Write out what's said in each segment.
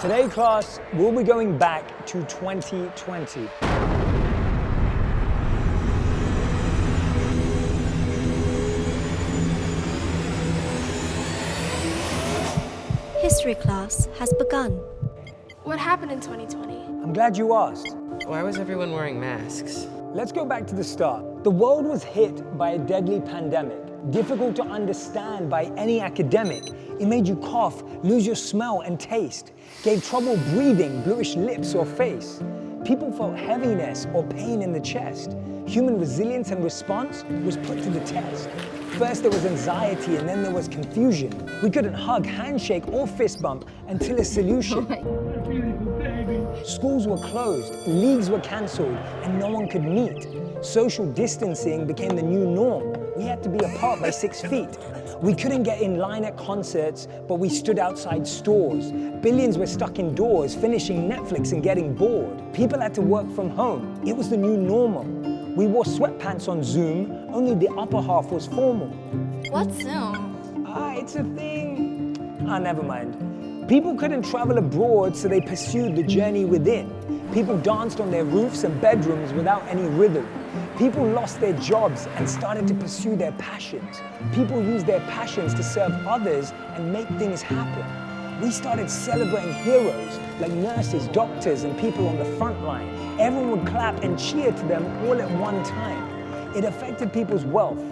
Today, class, we'll be going back to 2020. History class has begun. What happened in 2020? I'm glad you asked. Why was everyone wearing masks? Let's go back to the start. The world was hit by a deadly pandemic, difficult to understand by any academic. It made you cough, lose your smell and taste, gave trouble breathing, bluish lips or face. People felt heaviness or pain in the chest. Human resilience and response was put to the test. First there was anxiety and then there was confusion. We couldn't hug, handshake or fist bump until a solution. Schools were closed, leagues were cancelled, and no one could meet. Social distancing became the new norm. We had to be apart by 6 feet. We couldn't get in line at concerts, but we stood outside stores. Billions were stuck indoors, finishing Netflix and getting bored. People had to work from home. It was the new normal. We wore sweatpants on Zoom, only the upper half was formal. What's Zoom? It's a thing. Never mind. People couldn't travel abroad, so they pursued the journey within. People danced on their roofs and bedrooms without any rhythm. People lost their jobs and started to pursue their passions. People used their passions to serve others and make things happen. We started celebrating heroes like nurses, doctors, and people on the front line. Everyone would clap and cheer to them all at one time. It affected people's wealth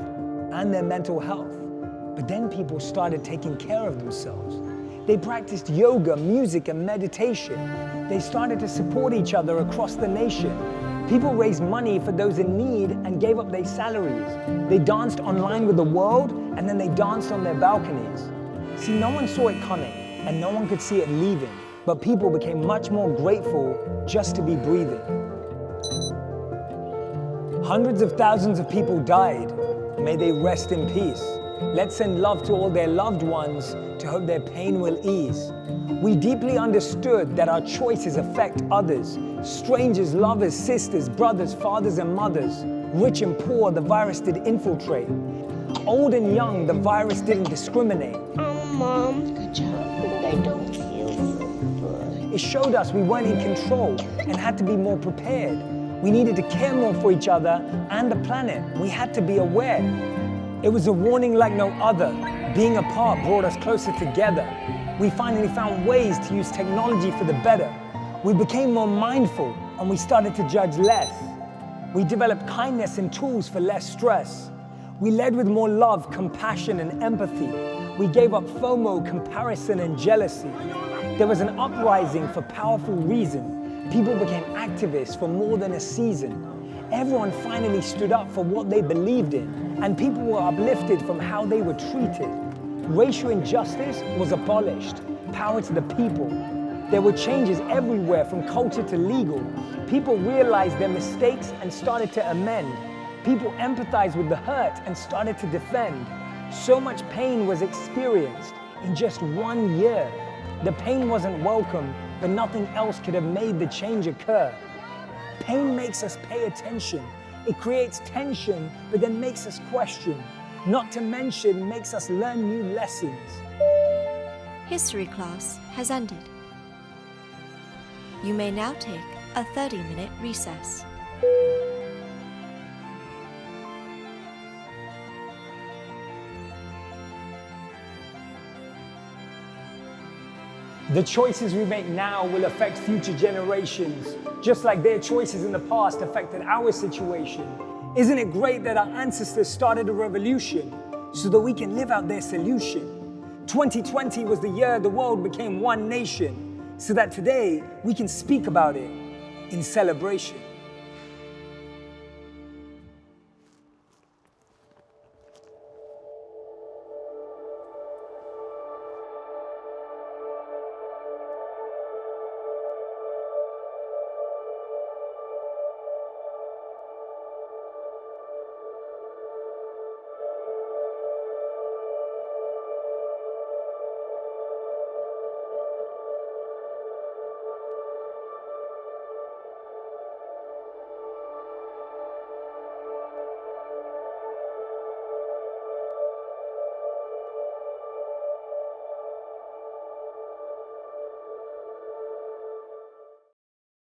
and their mental health. But then people started taking care of themselves. They practiced yoga, music, and meditation. They started to support each other across the nation. People raised money for those in need and gave up their salaries. They danced online with the world, and then they danced on their balconies. See, no one saw it coming, and no one could see it leaving. But people became much more grateful just to be breathing. Hundreds of thousands of people died. May they rest in peace. Let's send love to all their loved ones to hope their pain will ease. We deeply understood that our choices affect others. Strangers, lovers, sisters, brothers, fathers and mothers. Rich and poor, the virus did infiltrate. Old and young, the virus didn't discriminate. Mom, good job, but I don't feel so good. It showed us we weren't in control and had to be more prepared. We needed to care more for each other and the planet. We had to be aware. It was a warning like no other. Being apart brought us closer together. We finally found ways to use technology for the better. We became more mindful and we started to judge less. We developed kindness and tools for less stress. We led with more love, compassion and empathy. We gave up FOMO, comparison and jealousy. There was an uprising for powerful reason. People became activists for more than a season. Everyone finally stood up for what they believed in, and people were uplifted from how they were treated. Racial injustice was abolished. Power to the people. There were changes everywhere from culture to legal. People realized their mistakes and started to amend. People empathized with the hurt and started to defend. So much pain was experienced in just 1 year. The pain wasn't welcome, but nothing else could have made the change occur. Pain makes us pay attention. It creates tension, but then makes us question. Not to mention, makes us learn new lessons. History class has ended. You may now take a 30-minute recess. The choices we make now will affect future generations, just like their choices in the past affected our situation. Isn't it great that our ancestors started a revolution so that we can live out their solution? 2020 was the year the world became one nation, so that today we can speak about it in celebration.